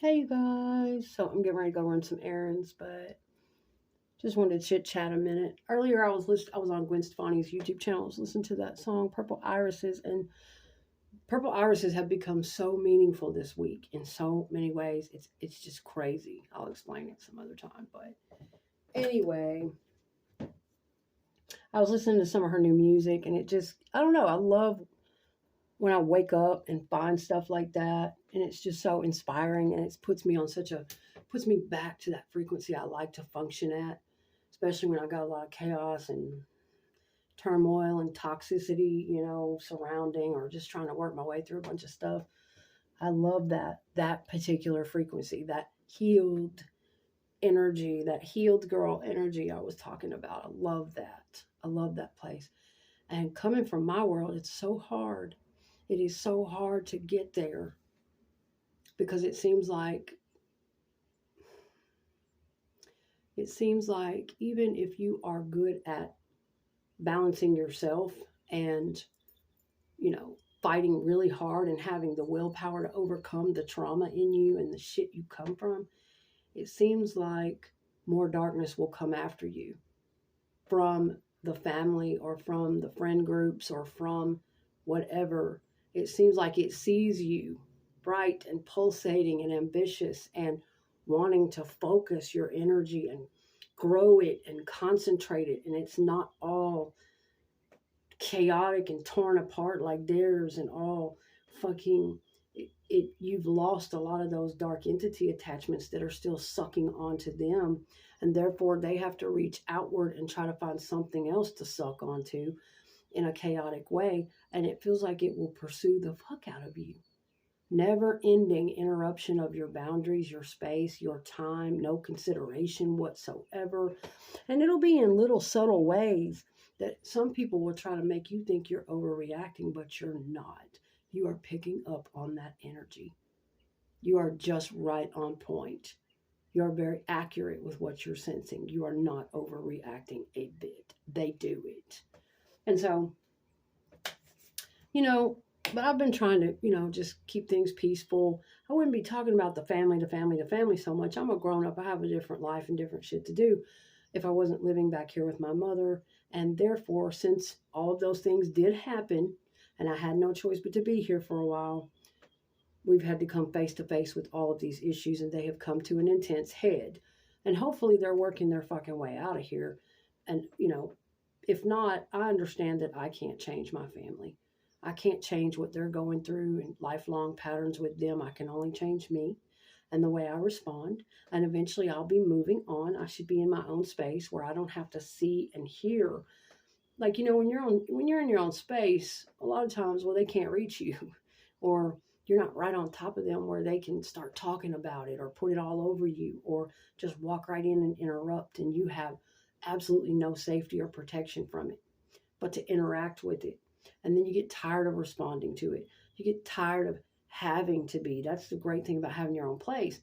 Hey you guys, so I'm getting ready to go run some errands, but just wanted to chit chat a minute. Earlier, I was on Gwen Stefani's YouTube channel. I was listening to that song "Purple Irises," and "Purple Irises" have become so meaningful this week in so many ways. It's just crazy. I'll explain it some other time. But anyway, I was listening to some of her new music, and it just I don't know. I love when I wake up and find stuff like that, and it's just so inspiring, and it puts me back to that frequency I like to function at, especially when I got a lot of chaos and turmoil and toxicity, surrounding, or just trying to work my way through a bunch of stuff. I love that particular frequency, that healed energy, that healed girl energy I was talking about. I love that. I love that place. And coming from my world, it's so hard. It is so hard to get there because it seems like even if you are good at balancing yourself and, you know, fighting really hard and having the willpower to overcome the trauma in you and the shit you come from, it seems like more darkness will come after you from the family or from the friend groups or from whatever. It seems like it sees you bright and pulsating and ambitious and wanting to focus your energy and grow it and concentrate it. And it's not all chaotic and torn apart like theirs and all fucking you've lost a lot of those dark entity attachments that are still sucking onto them, and therefore they have to reach outward and try to find something else to suck onto in a chaotic way, and it feels like it will pursue the fuck out of you. Never ending interruption of your boundaries, your space, your time, no consideration whatsoever. And it'll be in little subtle ways that some people will try to make you think you're overreacting, but you're not. You are picking up on that energy. You are just right on point. You are very accurate with what you're sensing. You are not overreacting a bit. They do it. And so, you know, but I've been trying to, just keep things peaceful. I wouldn't be talking about the family so much. I'm a grown up. I have a different life and different shit to do if I wasn't living back here with my mother. And therefore, since all of those things did happen and I had no choice but to be here for a while, we've had to come face to face with all of these issues and they have come to an intense head. And hopefully they're working their fucking way out of here. And, if not, I understand that I can't change my family. I can't change what they're going through and lifelong patterns with them. I can only change me and the way I respond. And eventually I'll be moving on. I should be in my own space where I don't have to see and hear. Like, when you're in your own space, a lot of times, well, they can't reach you or you're not right on top of them where they can start talking about it or put it all over you or just walk right in and interrupt, and you have absolutely no safety or protection from it but to interact with it. And then you get tired of responding to it. You get tired of having to be. That's the great thing about having your own place.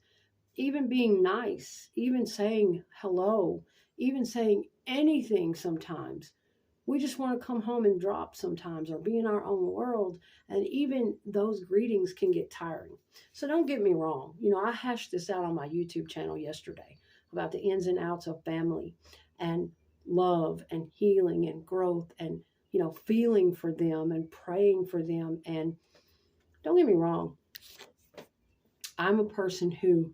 Even being nice, even saying hello, even saying anything sometimes. We just want to come home and drop sometimes or be in our own world. And even those greetings can get tiring. So don't get me wrong. I hashed this out on my YouTube channel yesterday about the ins and outs of family and love and healing and growth and, feeling for them and praying for them. And don't get me wrong. I'm a person who,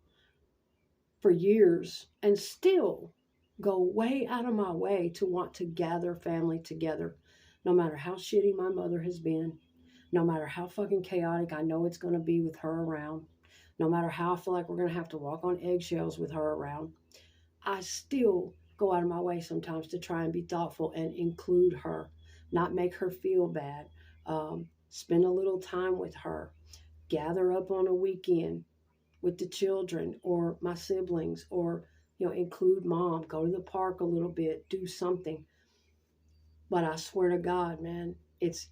for years and still go way out of my way to want to gather family together, no matter how shitty my mother has been, no matter how fucking chaotic I know it's going to be with her around, no matter how I feel like we're going to have to walk on eggshells with her around. I still go out of my way sometimes to try and be thoughtful and include her, not make her feel bad, spend a little time with her, gather up on a weekend with the children or my siblings, or include mom, go to the park a little bit, do something. But I swear to God, man, it's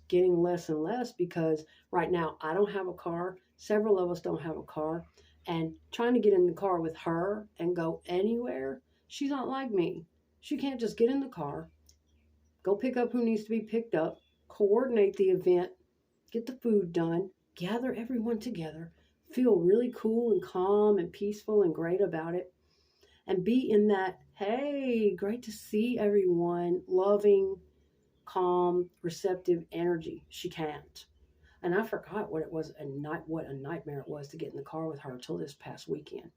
getting less and less because right now I don't have a car. Several of us don't have a car, and trying to get in the car with her and go anywhere, she's not like me. She can't just get in the car, go pick up who needs to be picked up, coordinate the event, get the food done, gather everyone together, feel really cool and calm and peaceful and great about it, and be in that, hey, great to see everyone, loving, calm, receptive energy. She can't. And I forgot what it was what a nightmare it was to get in the car with her till this past weekend.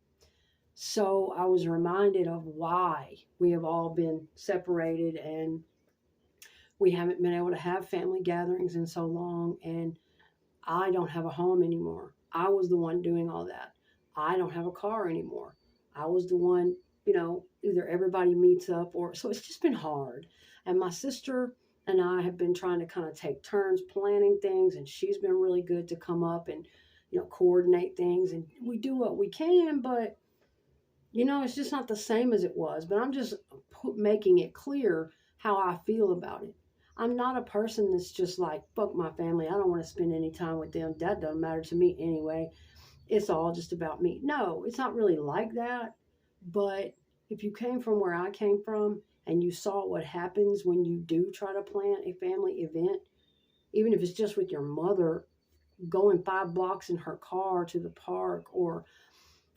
So I was reminded of why we have all been separated and we haven't been able to have family gatherings in so long. And I don't have a home anymore. I was the one doing all that. I don't have a car anymore. I was the one, either everybody meets up or so it's just been hard. And my sister and I have been trying to kind of take turns planning things, and she's been really good to come up and, coordinate things. And we do what we can, but it's just not the same as it was. But I'm just making it clear how I feel about it. I'm not a person that's just like, fuck my family. I don't want to spend any time with them. That doesn't matter to me anyway. It's all just about me. No, it's not really like that. But if you came from where I came from and you saw what happens when you do try to plan a family event, even if it's just with your mother going 5 blocks in her car to the park, or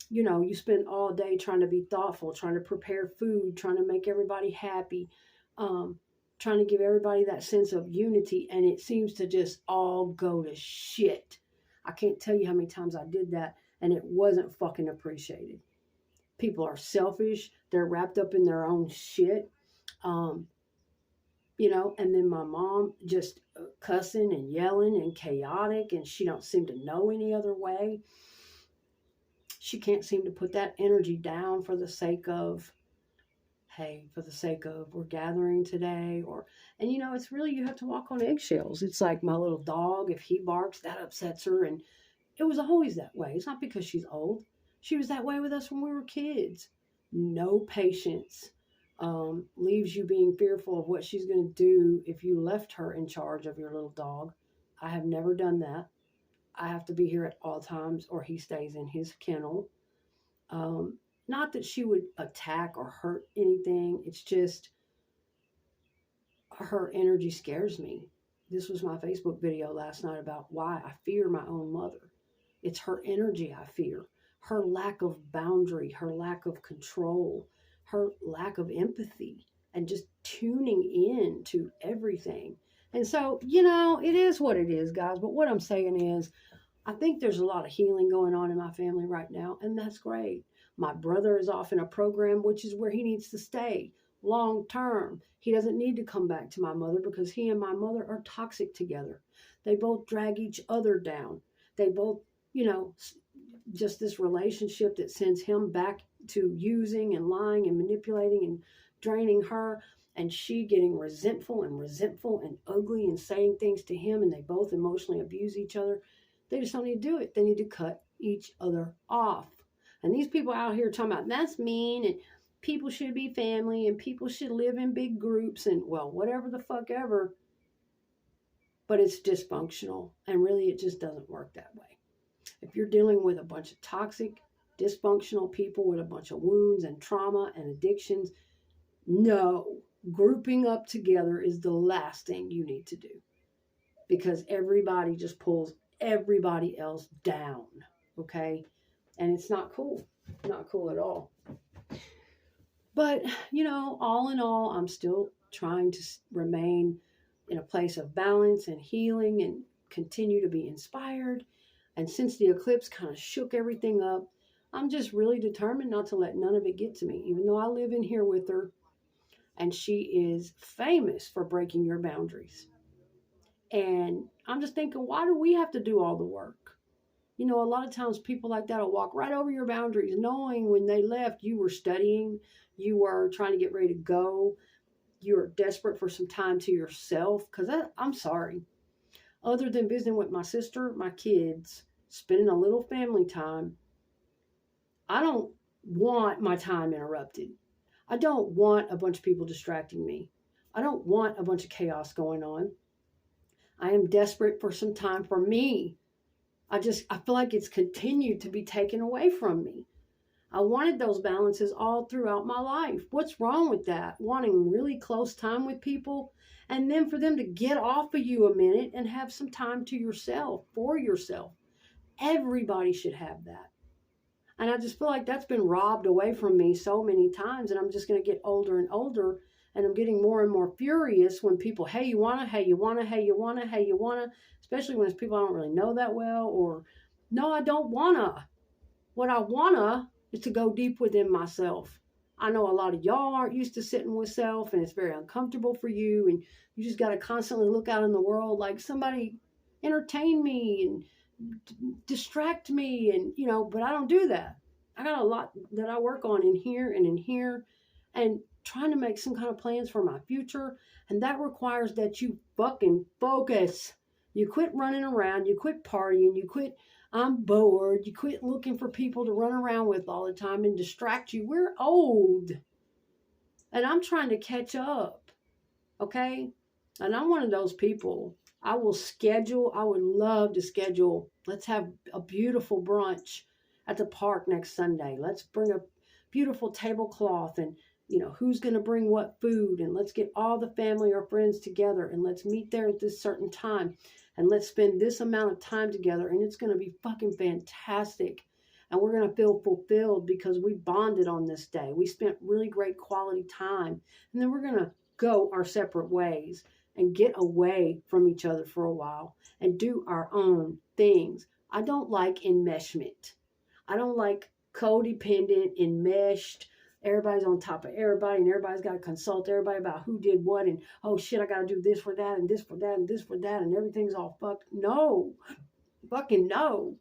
you spend all day trying to be thoughtful, trying to prepare food, trying to make everybody happy, um, trying to give everybody that sense of unity, and it seems to just all go to shit. I can't tell you how many times I did that, and it wasn't fucking appreciated. People are selfish. They're wrapped up in their own shit. Um, and then my mom just cussing and yelling and chaotic, and she don't seem to know any other way. She can't seem to put that energy down for the sake of, hey, for the sake of we're gathering today. And it's really, you have to walk on eggshells. It's like my little dog, if he barks, that upsets her. And it was always that way. It's not because she's old. She was that way with us when we were kids. No patience. Leaves you being fearful of what she's going to do if you left her in charge of your little dog. I have never done that. I have to be here at all times or he stays in his kennel. Not that she would attack or hurt anything. It's just her energy scares me. This was my Facebook video last night about why I fear my own mother. It's her energy I fear, her lack of boundary, her lack of control, her lack of empathy, and just tuning in to everything. And so, it is what it is, guys. But what I'm saying is, I think there's a lot of healing going on in my family right now, and that's great. My brother is off in a program, which is where he needs to stay long term. He doesn't need to come back to my mother because he and my mother are toxic together. They both drag each other down. They both, just this relationship that sends him back to using and lying and manipulating and draining her, and she getting resentful and ugly and saying things to him, and they both emotionally abuse each other. They just don't need to do it. They need to cut each other off. And these people out here talking about that's mean and people should be family and people should live in big groups and, well, whatever the fuck ever. But it's dysfunctional, and really it just doesn't work that way. If you're dealing with a bunch of toxic, dysfunctional people with a bunch of wounds and trauma and addictions, no, grouping up together is the last thing you need to do, because everybody just pulls everybody else down, okay? And it's not cool. Not cool at all. But, all in all, I'm still trying to remain in a place of balance and healing and continue to be inspired. And since the eclipse kind of shook everything up, I'm just really determined not to let none of it get to me, even though I live in here with her. And she is famous for breaking your boundaries. And I'm just thinking, why do we have to do all the work? A lot of times people like that will walk right over your boundaries, knowing when they left, you were studying, you were trying to get ready to go, you were desperate for some time to yourself. Because I'm sorry, other than visiting with my sister, my kids, spending a little family time, I don't want my time interrupted. I don't want a bunch of people distracting me. I don't want a bunch of chaos going on. I am desperate for some time for me. I feel like it's continued to be taken away from me. I wanted those balances all throughout my life. What's wrong with that? Wanting really close time with people, and then for them to get off of you a minute and have some time to yourself, for yourself. Everybody should have that. And I just feel like that's been robbed away from me so many times. And I'm just going to get older and older. And I'm getting more and more furious when people, hey, you want to, hey, you want to, hey, you want to, hey, you want to, especially when it's people I don't really know that well, or no, I don't want to. What I want to is to go deep within myself. I know a lot of y'all aren't used to sitting with self, and it's very uncomfortable for you. And you just got to constantly look out in the world like somebody entertain me and distract me, and but I don't do that. I got a lot that I work on in here and in here, and trying to make some kind of plans for my future. And that requires that you fucking focus. You quit running around, you quit partying, you quit I'm bored, you quit looking for people to run around with all the time and distract you. We're old, and I'm trying to catch up. Okay? And I'm one of those people. I would love to schedule, let's have a beautiful brunch at the park next Sunday. Let's bring a beautiful tablecloth, and who's going to bring what food, and let's get all the family or friends together, and let's meet there at this certain time, and let's spend this amount of time together, and it's going to be fucking fantastic. And we're going to feel fulfilled because we bonded on this day. We spent really great quality time. And then we're going to go our separate ways and get away from each other for a while and do our own things. I don't like enmeshment. I don't like codependent, enmeshed. Everybody's on top of everybody, and everybody's got to consult everybody about who did what, and oh shit, I got to do this for that, and this for that, and this for that, and everything's all fucked. No, fucking no.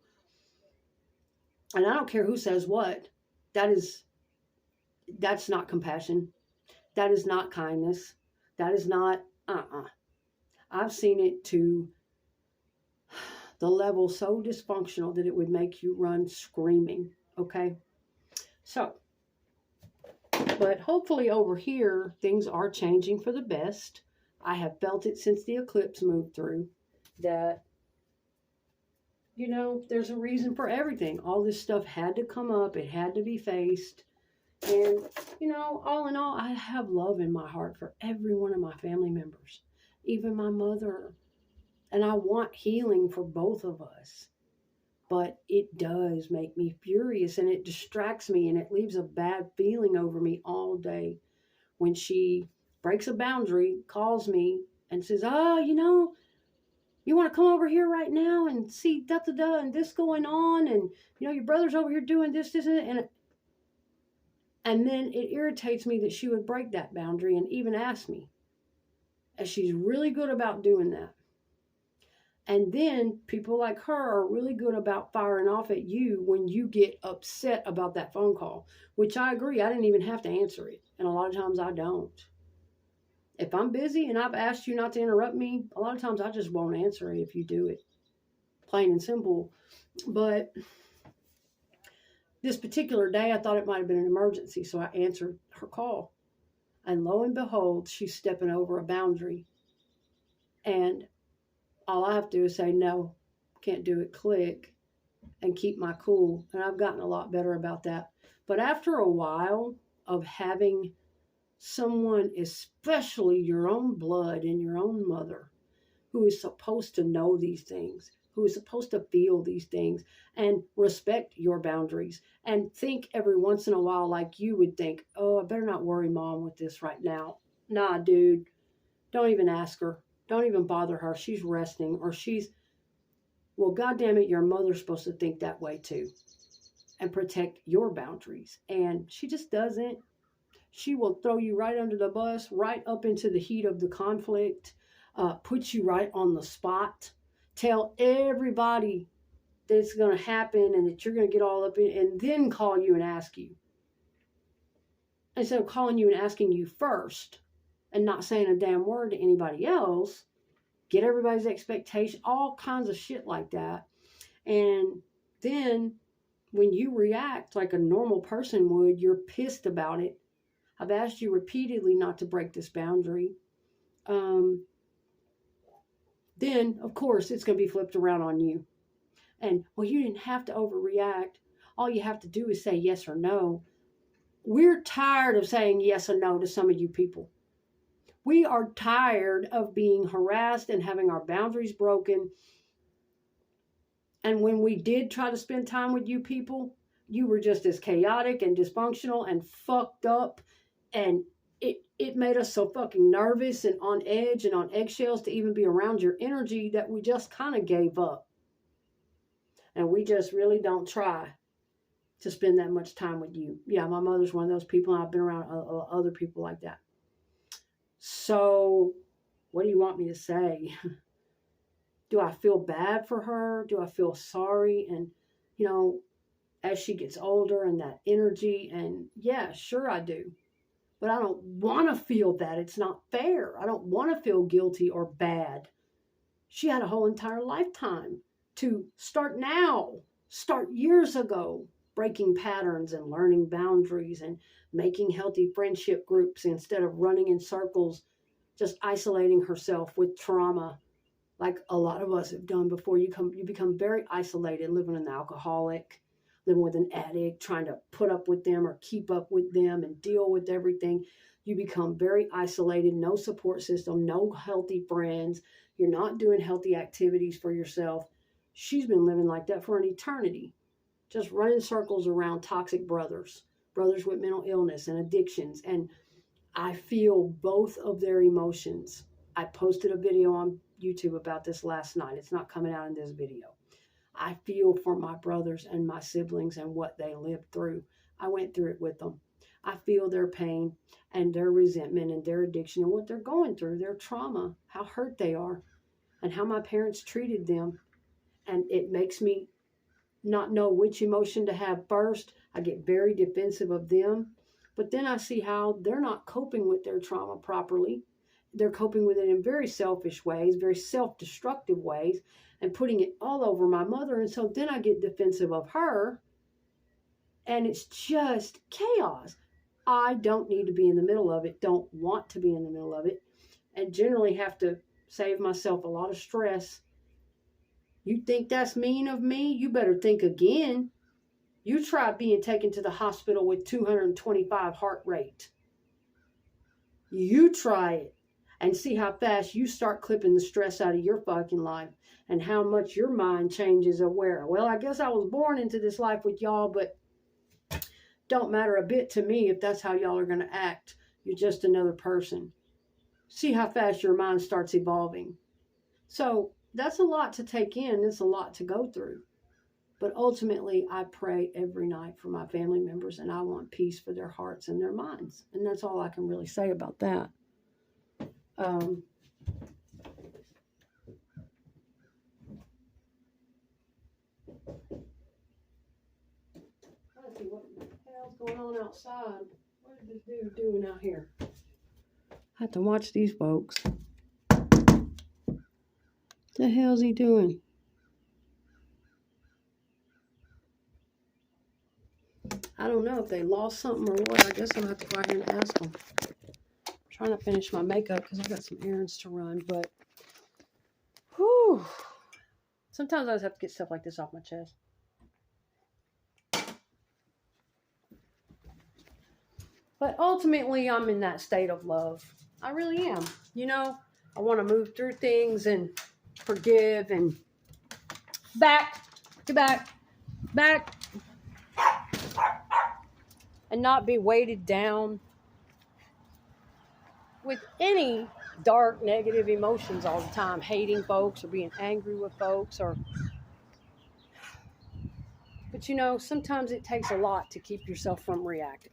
And I don't care who says what. That's not compassion. That is not kindness. That is not, I've seen it to the level so dysfunctional that it would make you run screaming. Okay? So, but hopefully over here, things are changing for the best. I have felt it since the eclipse moved through that, there's a reason for everything. All this stuff had to come up. It had to be faced. And, all in all, I have love in my heart for every one of my family members, even my mother. And I want healing for both of us. But it does make me furious, and it distracts me, and it leaves a bad feeling over me all day when she breaks a boundary, calls me, and says, you want to come over here right now and see da-da-da and this going on, and, your brother's over here doing this, and then it irritates me that she would break that boundary and even ask me. And she's really good about doing that. And then people like her are really good about firing off at you when you get upset about that phone call, which I agree. I didn't even have to answer it. And a lot of times I don't. If I'm busy and I've asked you not to interrupt me, a lot of times I just won't answer it if you do it. Plain and simple. But this particular day, I thought it might have been an emergency, so I answered her call. And lo and behold, she's stepping over a boundary. And all I have to do is say, no, can't do it, click, and keep my cool. And I've gotten a lot better about that. But after a while of having someone, especially your own blood and your own mother, who is supposed to know these things, who is supposed to feel these things and respect your boundaries and think every once in a while like you would think, oh, I better not worry mom with this right now. Nah, dude, don't even ask her. Don't even bother her. She's resting, or well, goddamn it, your mother's supposed to think that way too and protect your boundaries. And she just doesn't. She will throw you right under the bus, right up into the heat of the conflict, put you right on the spot, tell everybody that it's going to happen and that you're going to get all up in, and then call you and ask you. Instead of calling you and asking you first and not saying a damn word to anybody else, get everybody's expectation, all kinds of shit like that. And then when you react like a normal person would, you're pissed about it. I've asked you repeatedly not to break this boundary. Then, of course, it's going to be flipped around on you. And, well, you didn't have to overreact. All you have to do is say yes or no. We're tired of saying yes or no to some of you people. We are tired of being harassed and having our boundaries broken And when we did try to spend time with you people, you were just as chaotic and dysfunctional and fucked up. And it made us so fucking nervous and on edge and on eggshells to even be around your energy that we just kind of gave up. And we just really don't try to spend that much time with you. Yeah, my mother's one of those people, and I've been around other people like that. So, what do you want me to say? Do I feel bad for her? Do I feel sorry? And, you know, as she gets older and that energy, and yeah, sure I do. But I don't want to feel that. It's not fair. I don't want to feel guilty or bad. She had a whole entire lifetime to start now, start years ago, breaking patterns and learning boundaries and making healthy friendship groups instead of running in circles, just isolating herself with trauma like a lot of us have done before. You become very isolated, living with an alcoholic, living with an addict, trying to put up with them or keep up with them and deal with everything. You become very isolated, no support system, no healthy friends. You're not doing healthy activities for yourself. She's been living like that for an eternity, just running circles around toxic brothers with mental illness and addictions. And I feel both of their emotions. I posted a video on YouTube about this last night. It's not coming out in this video. I feel for my brothers and my siblings and what they lived through. I went through it with them. I feel their pain and their resentment and their addiction and what they're going through, their trauma, how hurt they are, and how my parents treated them. And it makes me not know which emotion to have first. I get very defensive of them. But then I see how they're not coping with their trauma properly. They're coping with it in very selfish ways, very self-destructive ways, and putting it all over my mother. And so then I get defensive of her, and it's just chaos. I don't need to be in the middle of it, don't want to be in the middle of it, and generally have to save myself a lot of stress. You think that's mean of me? You better think again. You try being taken to the hospital with 225 heart rate. You try it and see how fast you start clipping the stress out of your fucking life and how much your mind changes aware. Well, I guess I was born into this life with y'all, but don't matter a bit to me if that's how y'all are going to act. You're just another person. See how fast your mind starts evolving. So that's a lot to take in. It's a lot to go through. But ultimately, I pray every night for my family members, and I want peace for their hearts and their minds. And that's all I can really say about that. Let's see what the hell's going on outside. What is this dude doing out here? I have to watch these folks. What the hell's he doing? I don't know if they lost something or what. I guess I'm going to have to go out here and ask them. I'm trying to finish my makeup because I've got some errands to run, but whew, sometimes I just have to get stuff like this off my chest. But ultimately, I'm in that state of love. I really am. You know, I want to move through things and forgive and get back, and not be weighted down with any dark, negative emotions all the time, hating folks or being angry with folks but you know, sometimes it takes a lot to keep yourself from reacting.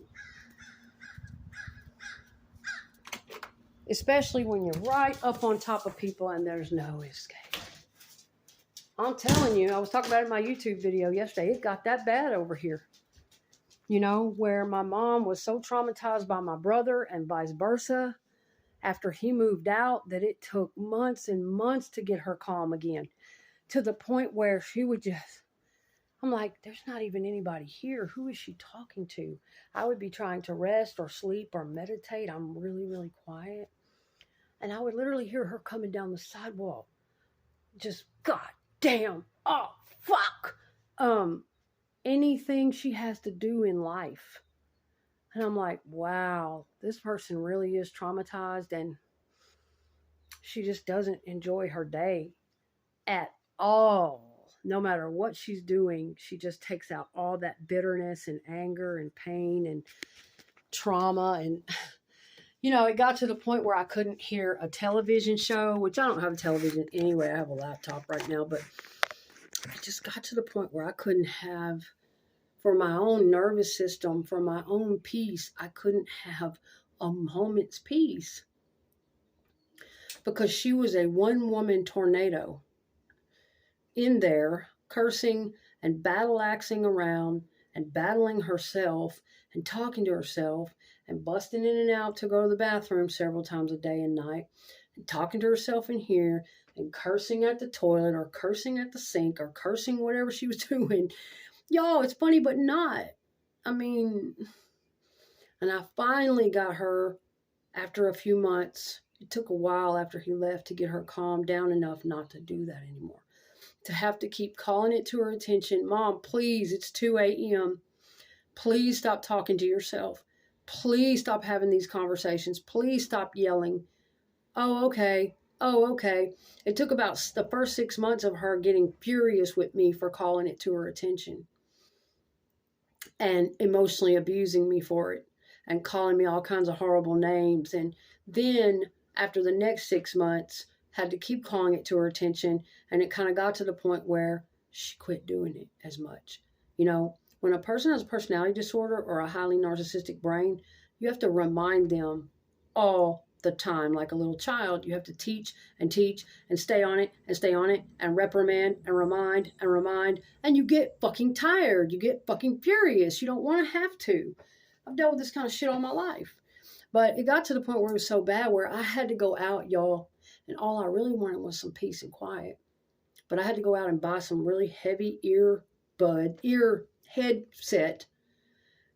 Especially when you're right up on top of people and there's no escape. I'm telling you, I was talking about it in my YouTube video yesterday. It got that bad over here. You know, where my mom was so traumatized by my brother and vice versa after he moved out that it took months and months to get her calm again. To the point where she would just, I'm like, there's not even anybody here. Who is she talking to? I would be trying to rest or sleep or meditate. I'm really, really quiet. And I would literally hear her coming down the sidewalk. Just, God damn, oh, fuck. Anything she has to do in life. And I'm like, wow, this person really is traumatized and she just doesn't enjoy her day at all. no matter what she's doing, she just takes out all that bitterness and anger and pain and trauma. And, it got to the point where I couldn't hear a television show, which I don't have a television anyway. I have a laptop right now, but it just got to the point where I couldn't have, for my own nervous system, for my own peace, I couldn't have a moment's peace because she was a one-woman tornado in there, cursing and battle axing around and battling herself and talking to herself and busting in and out to go to the bathroom several times a day and night and talking to herself in here and cursing at the toilet or cursing at the sink or cursing whatever she was doing. Y'all, it's funny, but not. I mean, and I finally got her after a few months. It took a while after he left to get her calmed down enough not to do that anymore. To have to keep calling it to her attention. Mom, please, it's 2 a.m. Please stop talking to yourself. Please stop having these conversations. Please stop yelling. Oh, okay. Oh, okay. It took about the first 6 months of her getting furious with me for calling it to her attention and emotionally abusing me for it and calling me all kinds of horrible names. And then after the next 6 months, had to keep calling it to her attention. And it kind of got to the point where she quit doing it as much. When a person has a personality disorder or a highly narcissistic brain, you have to remind them all the time, like a little child. You have to teach and stay on it and stay on it and reprimand and remind and remind. And you get fucking tired. You get fucking furious. You don't want to have to. I've dealt with this kind of shit all my life. But it got to the point where it was so bad where I had to go out, y'all, and all I really wanted was some peace and quiet. But I had to go out and buy some really heavy ear headset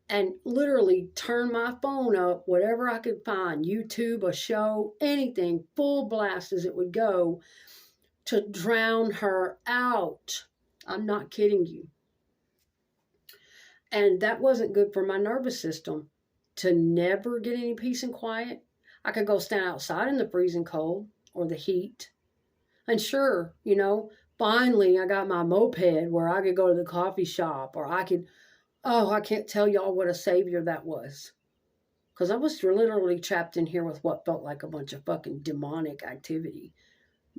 and literally turn my phone up, whatever I could find, YouTube, a show, anything, full blast as it would go, to drown her out. I'm not kidding you. And that wasn't good for my nervous system. To never get any peace and quiet. I could go stand outside in the freezing cold or the heat. And sure, finally I got my moped where I could go to the coffee shop or I can't tell y'all what a savior that was. Because I was literally trapped in here with what felt like a bunch of fucking demonic activity.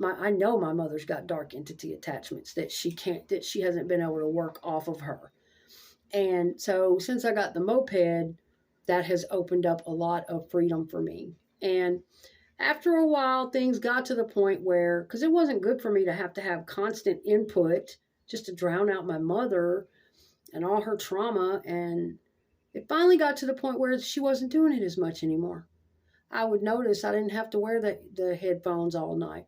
I know my mother's got dark entity attachments that she hasn't been able to work off of her. And so since I got the moped, that has opened up a lot of freedom for me. And after a while, things got to the point where, because it wasn't good for me to have constant input just to drown out my mother and all her trauma. And it finally got to the point where she wasn't doing it as much anymore. I would notice I didn't have to wear the headphones all night.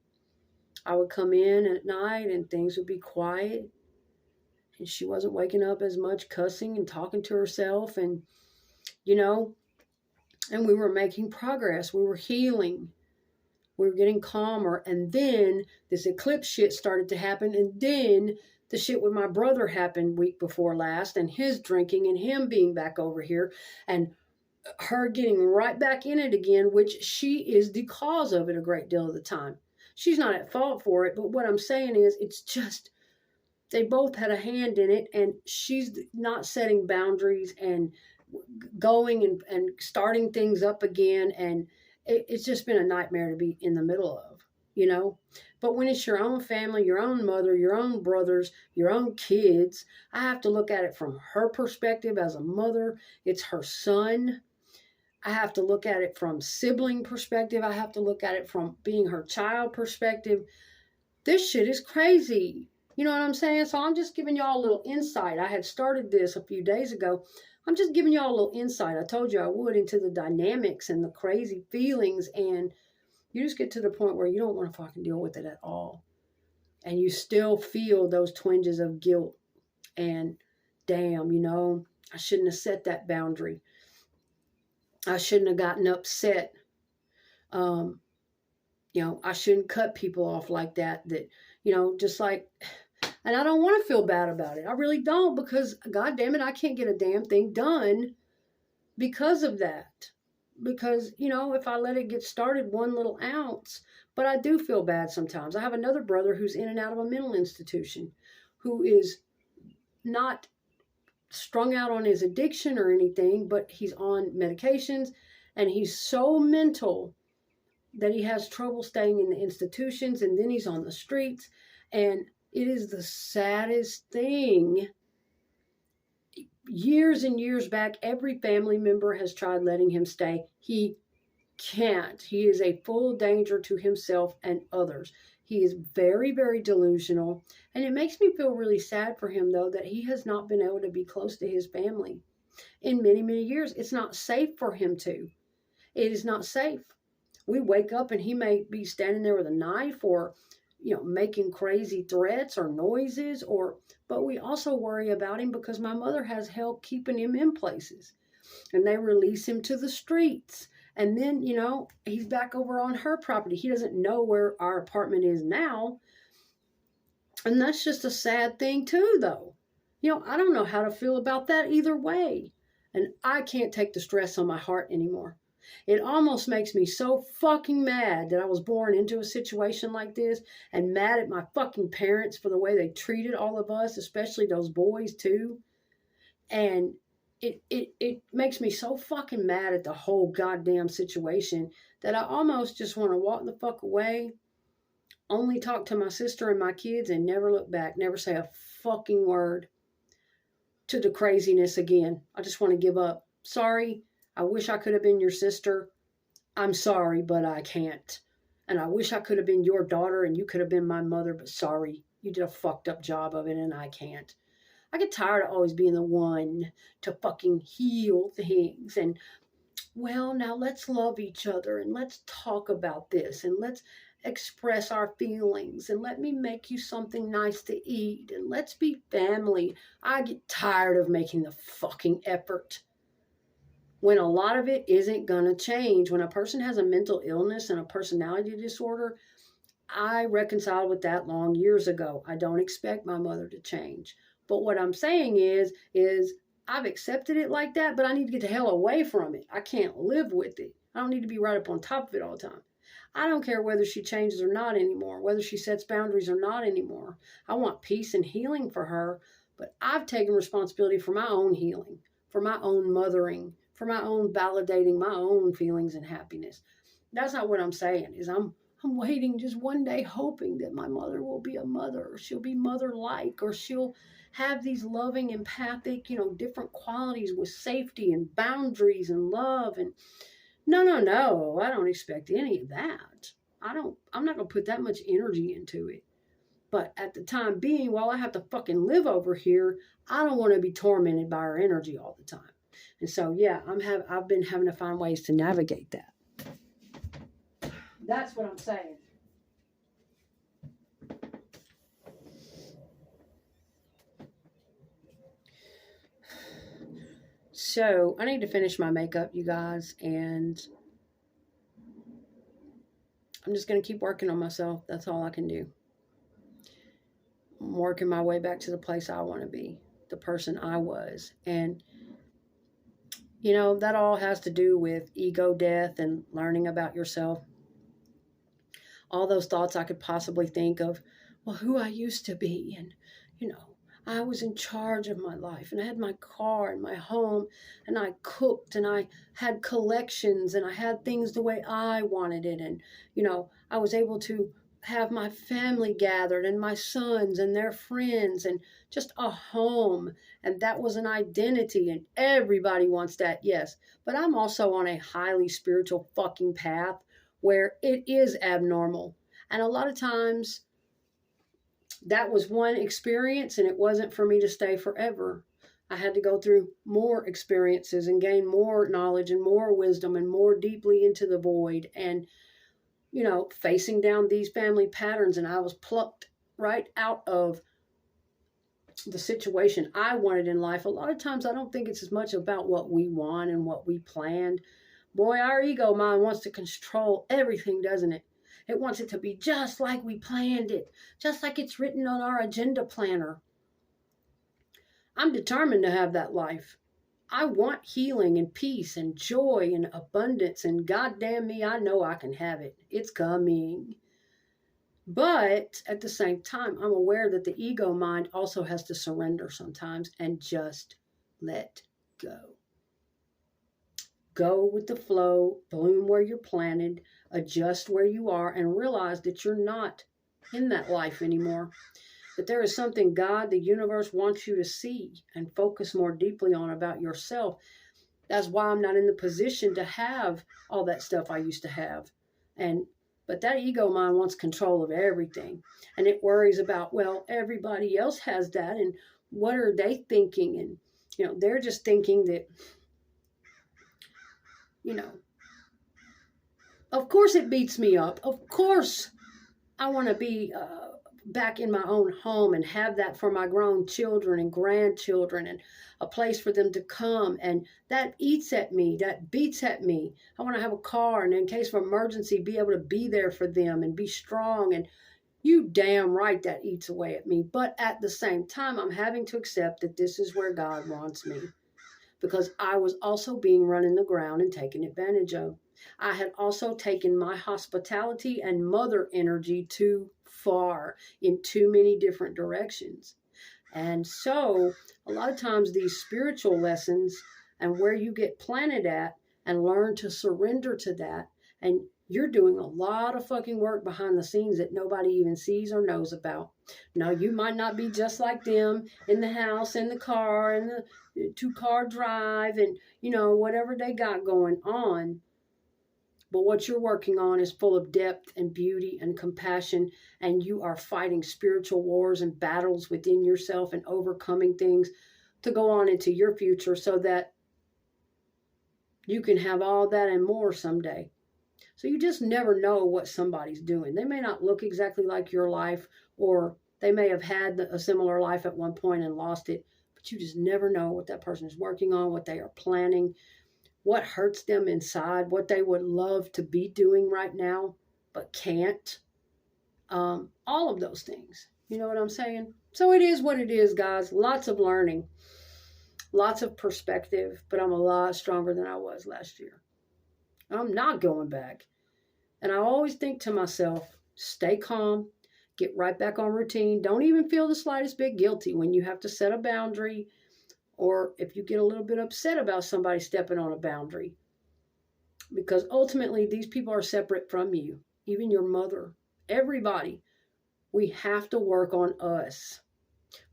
I would come in at night and things would be quiet. And she wasn't waking up as much cussing and talking to herself. And, and we were making progress. We were healing. We were getting calmer. And then this eclipse shit started to happen. And then the shit with my brother happened week before last. And his drinking and him being back over here. And her getting right back in it again, which she is the cause of it a great deal of the time. She's not at fault for it. But what I'm saying is it's just, they both had a hand in it. And she's not setting boundaries and going and starting things up again. And it's just been a nightmare to be in the middle of, But when it's your own family, your own mother, your own brothers, your own kids, I have to look at it from her perspective as a mother. It's her son. I have to look at it from sibling perspective. I have to look at it from being her child perspective. This shit is crazy. You know what I'm saying? So I'm just giving y'all a little insight. I had started this a few days ago. I'm just giving y'all a little insight. I told you I would into the dynamics and the crazy feelings. And you just get to the point where you don't want to fucking deal with it at all. And you still feel those twinges of guilt. And damn, I shouldn't have set that boundary. I shouldn't have gotten upset. I shouldn't cut people off like that. Just like, and I don't want to feel bad about it. I really don't, because God damn it, I can't get a damn thing done because of that. Because, if I let it get started one little ounce, but I do feel bad sometimes. I have another brother who's in and out of a mental institution who is not strung out on his addiction or anything, but he's on medications and he's so mental that he has trouble staying in the institutions, and then he's on the streets. And it is the saddest thing. Years and years back, every family member has tried letting him stay. He can't. He is a full danger to himself and others. He is very, very delusional. And it makes me feel really sad for him, though, that he has not been able to be close to his family in many, many years. It's not safe for him to. It is not safe. We wake up and he may be standing there with a knife or, making crazy threats or noises, but we also worry about him because my mother has help keeping him in places, and they release him to the streets. And then, he's back over on her property. He doesn't know where our apartment is now. And that's just a sad thing too, though. I don't know how to feel about that either way. And I can't take the stress on my heart anymore. It almost makes me so fucking mad that I was born into a situation like this, and mad at my fucking parents for the way they treated all of us, especially those boys too. And it makes me so fucking mad at the whole goddamn situation that I almost just want to walk the fuck away, only talk to my sister and my kids, and never look back, never say a fucking word to the craziness again. I just want to give up. Sorry. I wish I could have been your sister. I'm sorry, but I can't. And I wish I could have been your daughter and you could have been my mother, but sorry. You did a fucked up job of it and I can't. I get tired of always being the one to fucking heal things. And, well, now let's love each other and let's talk about this and let's express our feelings and let me make you something nice to eat and let's be family. I get tired of making the fucking effort when a lot of it isn't going to change. When a person has a mental illness and a personality disorder, I reconciled with that long years ago. I don't expect my mother to change. But what I'm saying is I've accepted it like that, but I need to get the hell away from it. I can't live with it. I don't need to be right up on top of it all the time. I don't care whether she changes or not anymore, whether she sets boundaries or not anymore. I want peace and healing for her, but I've taken responsibility for my own healing, for my own mothering, for my own validating my own feelings and happiness. That's not what I'm saying. I'm waiting just one day hoping that my mother will be a mother, or she'll be mother-like, or she'll have these loving, empathic, different qualities with safety and boundaries and love. And no, I don't expect any of that. I'm not going to put that much energy into it. But at the time being, while I have to fucking live over here, I don't want to be tormented by her energy all the time. And so, yeah, I've been having to find ways to navigate that. That's what I'm saying. So, I need to finish my makeup, you guys, and I'm just going to keep working on myself. That's all I can do. I'm working my way back to the place I want to be, the person I was. And that all has to do with ego death and learning about yourself. All those thoughts I could possibly think of, well, who I used to be. And, I was in charge of my life and I had my car and my home and I cooked and I had collections and I had things the way I wanted it. And, I was able to have my family gathered and my sons and their friends and just a home. And that was an identity, and everybody wants that, yes. But I'm also on a highly spiritual fucking path where it is abnormal. And a lot of times that was one experience and it wasn't for me to stay forever. I had to go through more experiences and gain more knowledge and more wisdom and more deeply into the void and, facing down these family patterns. And I was plucked right out of the situation I wanted in life. A lot of times I don't think it's as much about what we want and what we planned. Boy, our ego mind wants to control everything, doesn't it? It wants it to be just like we planned it, just like it's written on our agenda planner. I'm determined to have that life. I want healing and peace and joy and abundance, and goddamn me, I know I can have it. It's coming. But at the same time, I'm aware that the ego mind also has to surrender sometimes and just let go. Go with the flow, bloom where you're planted, adjust where you are, and realize that you're not in that life anymore. That there is something God, the universe, wants you to see and focus more deeply on about yourself. That's why I'm not in the position to have all that stuff I used to have. But that ego mind wants control of everything. And it worries about, well, everybody else has that, and what are they thinking? And they're just thinking that, you know, of course it beats me up. Of course I want to be back in my own home and have that for my grown children and grandchildren, and a place for them to come. And that eats at me, that beats at me. I want to have a car, and in case of emergency, be able to be there for them and be strong. And you damn right that eats away at me. But at the same time, I'm having to accept that this is where God wants me, because I was also being run in the ground and taken advantage of. I had also taken my hospitality and mother energy too far in too many different directions. And so, a lot of times, these spiritual lessons and where you get planted at and learn to surrender to that, and you're doing a lot of fucking work behind the scenes that nobody even sees or knows about. Now, you might not be just like them in the house, in the car, in the two-car drive, and, whatever they got going on. But what you're working on is full of depth and beauty and compassion, and you are fighting spiritual wars and battles within yourself and overcoming things to go on into your future so that you can have all that and more someday. So you just never know what somebody's doing. They may not look exactly like your life, or they may have had a similar life at one point and lost it, but you just never know what that person is working on, what they are planning, what hurts them inside, what they would love to be doing right now, but can't. All of those things. You know what I'm saying? So it is what it is, guys. Lots of learning, lots of perspective, but I'm a lot stronger than I was last year. I'm not going back. And I always think to myself, stay calm, get right back on routine. Don't even feel the slightest bit guilty when you have to set a boundary, or if you get a little bit upset about somebody stepping on a boundary. Because ultimately, these people are separate from you, even your mother, everybody. We have to work on us.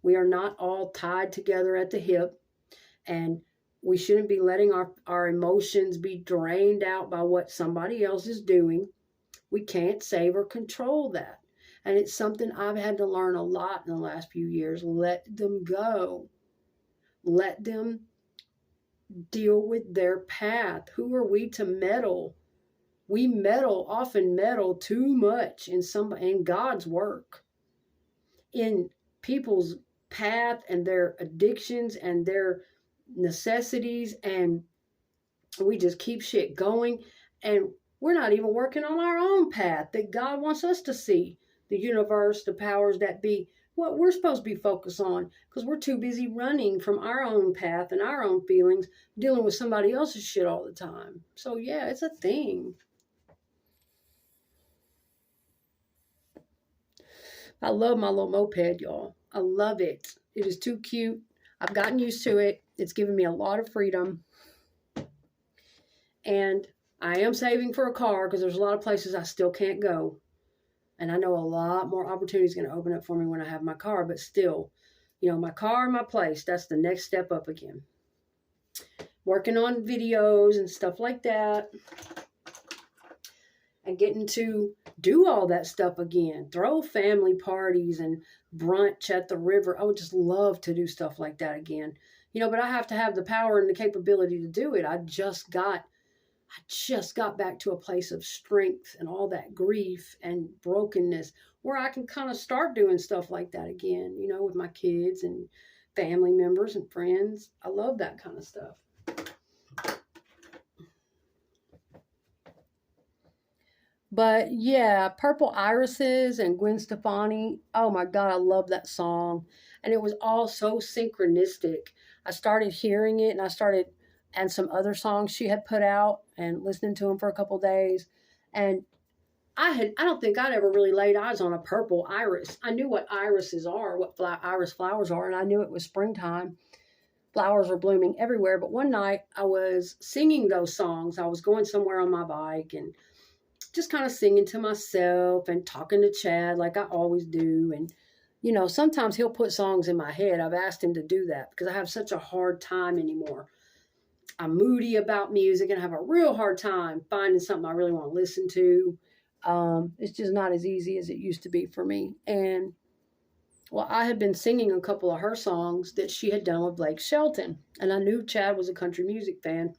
We are not all tied together at the hip, and we shouldn't be letting our emotions be drained out by what somebody else is doing. We can't save or control that. And it's something I've had to learn a lot in the last few years. Let them go. Let them deal with their path. Who are we to meddle? We often meddle too much in God's work, in people's path and their addictions and their necessities, and we just keep shit going, and we're not even working on our own path that God wants us to see. The universe, the powers that be, what we're supposed to be focused on, because we're too busy running from our own path and our own feelings, dealing with somebody else's shit all the time. So yeah, it's a thing. I love my little moped, y'all. I love it. It is too cute. I've gotten used to it. It's given me a lot of freedom. And I am saving for a car because there's a lot of places I still can't go. And I know a lot more opportunities going to open up for me when I have my car. But still, my car and my place, that's the next step up again. Working on videos and stuff like that. And getting to do all that stuff again. Throw family parties and brunch at the river. I would just love to do stuff like that again. But I have to have the power and the capability to do it. I just got back to a place of strength and all that grief and brokenness where I can kind of start doing stuff like that again, with my kids and family members and friends. I love that kind of stuff. But yeah, Purple Irises and Gwen Stefani. Oh my God, I love that song. And it was all so synchronistic. I started hearing it, and some other songs she had put out, and listening to them for a couple days. And I don't think I'd ever really laid eyes on a purple iris. I knew what irises are, what iris flowers are, and I knew it was springtime. Flowers were blooming everywhere. But one night I was singing those songs. I was going somewhere on my bike and just kind of singing to myself and talking to Chad like I always do. And, sometimes he'll put songs in my head. I've asked him to do that because I have such a hard time anymore. I'm moody about music and I have a real hard time finding something I really want to listen to. It's just not as easy as it used to be for me. And well, I had been singing a couple of her songs that she had done with Blake Shelton. And I knew Chad was a country music fan.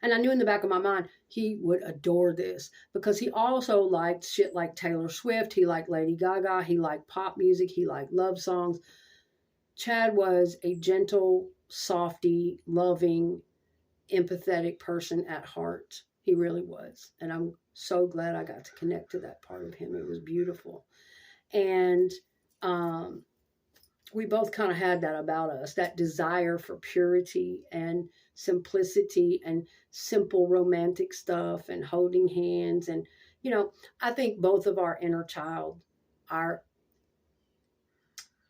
And I knew in the back of my mind, he would adore this because he also liked shit like Taylor Swift. He liked Lady Gaga. He liked pop music. He liked love songs. Chad was a gentle, softy, loving, empathetic person at heart. He really was. And I'm so glad I got to connect to that part of him. It was beautiful. And we both kind of had that about us, that desire for purity and simplicity and simple romantic stuff and holding hands. And, I think both of our inner child,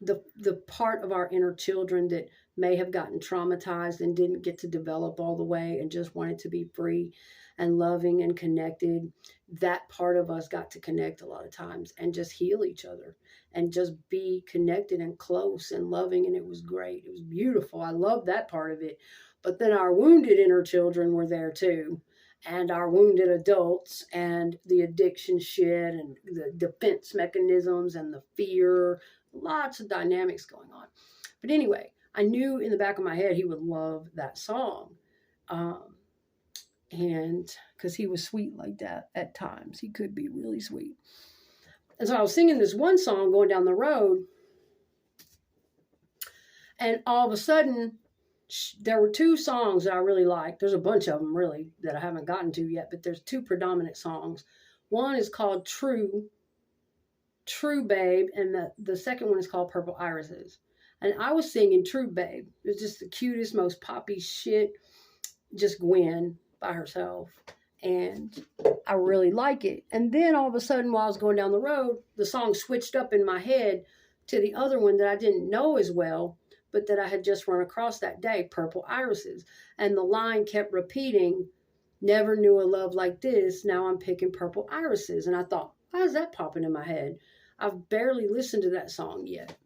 the part of our inner children that may have gotten traumatized and didn't get to develop all the way and just wanted to be free and loving and connected, that part of us got to connect a lot of times and just heal each other and just be connected and close and loving. And it was great. It was beautiful. I loved that part of it. But then our wounded inner children were there too. And our wounded adults and the addiction shit and the defense mechanisms and the fear, lots of dynamics going on. But anyway, I knew in the back of my head he would love that song. And because he was sweet like that at times, he could be really sweet. And so I was singing this one song going down the road, and all of a sudden there were two songs that I really liked. There's a bunch of them really that I haven't gotten to yet, but there's two predominant songs. One is called True Babe, and the second one is called Purple Irises. And I was singing True Babe. It was just the cutest, most poppy shit, just Gwen by herself. And I really like it. And then all of a sudden, while I was going down the road, the song switched up in my head to the other one that I didn't know as well, but that I had just run across that day, Purple Irises. And the line kept repeating, never knew a love like this. Now I'm picking purple irises. And I thought, why is that popping in my head? I've barely listened to that song yet.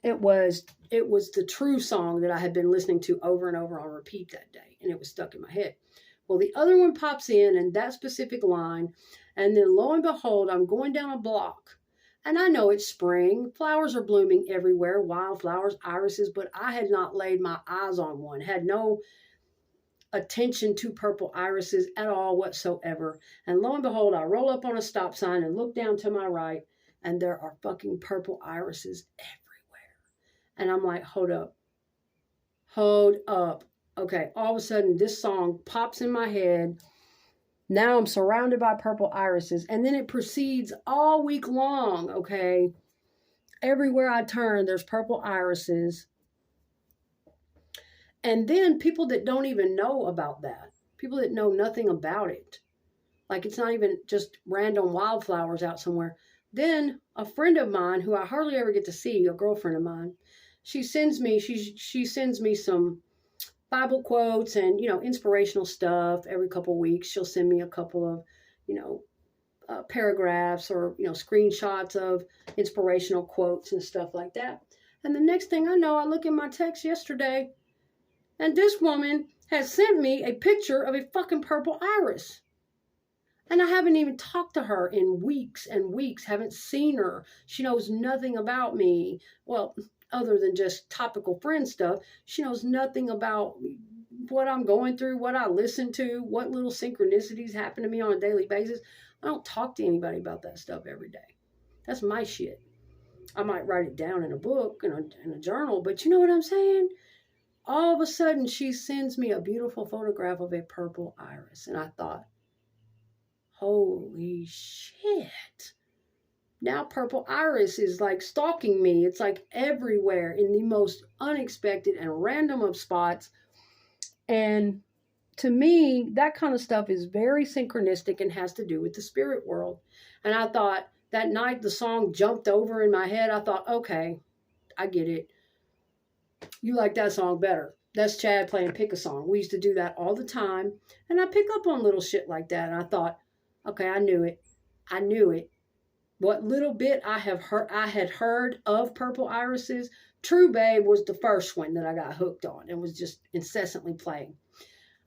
It was the True song that I had been listening to over and over on repeat that day. And it was stuck in my head. Well, the other one pops in and that specific line. And then lo and behold, I'm going down a block. And I know it's spring. Flowers are blooming everywhere. Wildflowers, irises. But I had not laid my eyes on one. Had no attention to purple irises at all whatsoever. And lo and behold, I roll up on a stop sign and look down to my right. And there are fucking purple irises everywhere. And I'm like, hold up. Okay, all of a sudden, this song pops in my head. Now I'm surrounded by purple irises. And then it proceeds all week long, okay? Everywhere I turn, there's purple irises. And then people that don't even know about that, people that know nothing about it, like it's not even just random wildflowers out somewhere. Then a friend of mine who I hardly ever get to see, a girlfriend of mine, she sends me some Bible quotes and, inspirational stuff every couple of weeks. She'll send me a couple of, paragraphs or, screenshots of inspirational quotes and stuff like that. And the next thing I know, I look in my text yesterday and this woman has sent me a picture of a fucking purple iris. And I haven't even talked to her in weeks and weeks, haven't seen her. She knows nothing about me. Well, other than just topical friend stuff, she knows nothing about what I'm going through, what I listen to, what little synchronicities happen to me on a daily basis. I don't talk to anybody about that stuff every day. That's my shit. I might write it down in a book, in a journal, but you know what I'm saying? All of a sudden, she sends me a beautiful photograph of a purple iris. And I thought, holy shit. Now purple iris is like stalking me. It's like everywhere in the most unexpected and random of spots. And to me, that kind of stuff is very synchronistic and has to do with the spirit world. And I thought that night the song jumped over in my head. I thought, okay, I get it. You like that song better. That's Chad playing pick a song. We used to do that all the time. And I pick up on little shit like that. And I thought, okay, I knew it. I knew it. What little bit I had heard of Purple Irises, True Babe was the first one that I got hooked on and was just incessantly playing.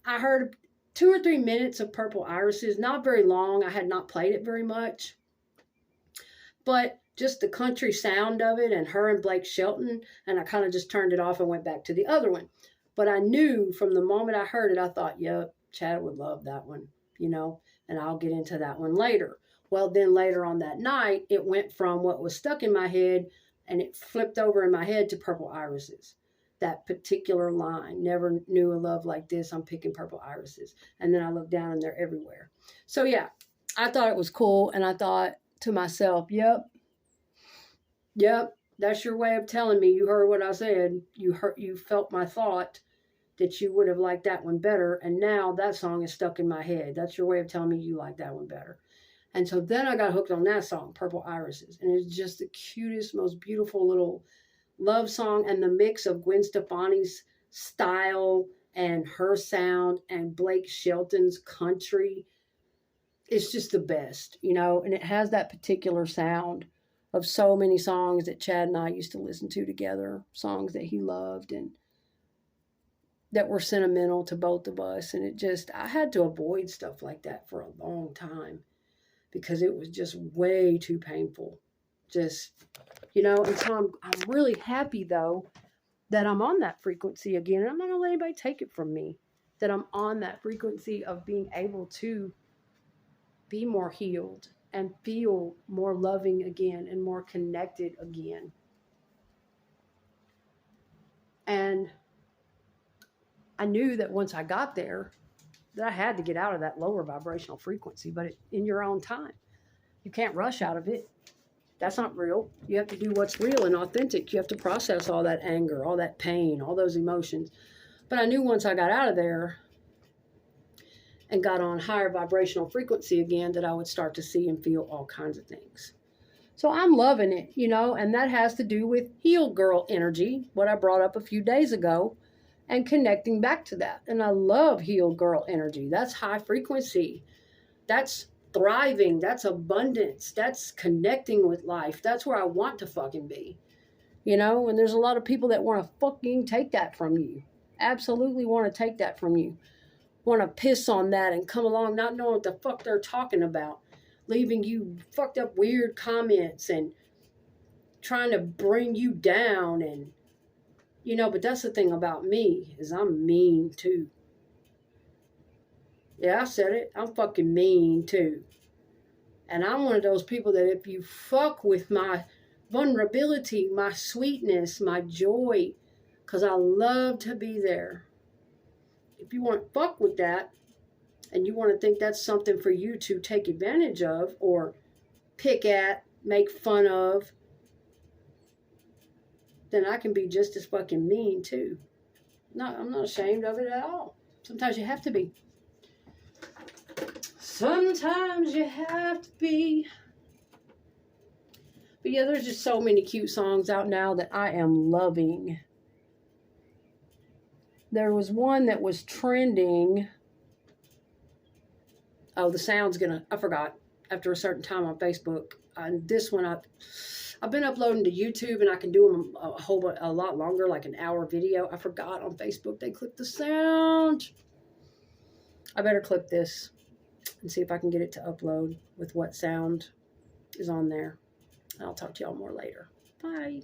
I heard 2 or 3 minutes of Purple Irises, not very long. I had not played it very much. But just the country sound of it and her and Blake Shelton, and I kind of just turned it off and went back to the other one. But I knew from the moment I heard it, I thought, yep, Chad would love that one, and I'll get into that one later. Well, then later on that night, it went from what was stuck in my head and it flipped over in my head to Purple Irises. That particular line, never knew a love like this, I'm picking Purple Irises. And then I looked down and they're everywhere. So yeah, I thought it was cool. And I thought to myself, yep, that's your way of telling me you heard what I said. You felt my thought that you would have liked that one better. And now that song is stuck in my head. That's your way of telling me you like that one better. And so then I got hooked on that song, Purple Irises. And it's just the cutest, most beautiful little love song. And the mix of Gwen Stefani's style and her sound and Blake Shelton's country. It's just the best, and it has that particular sound of so many songs that Chad and I used to listen to together, songs that he loved and that were sentimental to both of us. And I had to avoid stuff like that for a long time, because it was just way too painful. And so I'm really happy, though, that I'm on that frequency again. And I'm not going to let anybody take it from me, that I'm on that frequency of being able to be more healed and feel more loving again and more connected again. And I knew that once I got there, that I had to get out of that lower vibrational frequency, but in your own time. You can't rush out of it. That's not real. You have to do what's real and authentic. You have to process all that anger, all that pain, all those emotions. But I knew once I got out of there and got on higher vibrational frequency again, that I would start to see and feel all kinds of things. So I'm loving it, and that has to do with heal girl energy, what I brought up a few days ago, and connecting back to that. And I love healed girl energy. That's high frequency. That's thriving. That's abundance. That's connecting with life. That's where I want to fucking be. And there's a lot of people that want to fucking take that from you. Absolutely want to take that from you. Want to piss on that and come along not knowing what the fuck they're talking about. Leaving you fucked up weird comments and trying to bring you down and but that's the thing about me, is I'm mean too. Yeah, I said it. I'm fucking mean too. And I'm one of those people that if you fuck with my vulnerability, my sweetness, my joy, because I love to be there. If you want to fuck with that and you want to think that's something for you to take advantage of or pick at, make fun of, then I can be just as fucking mean too. No, I'm not ashamed of it at all. Sometimes you have to be. Sometimes you have to be. But yeah, there's just so many cute songs out now that I am loving. There was one that was trending. Oh, the sound's I forgot, after a certain time on Facebook. And this one, I've been uploading to YouTube, and I can do them a lot longer, like an hour video. I forgot on Facebook they clipped the sound. I better clip this and see if I can get it to upload with what sound is on there. I'll talk to y'all more later. Bye.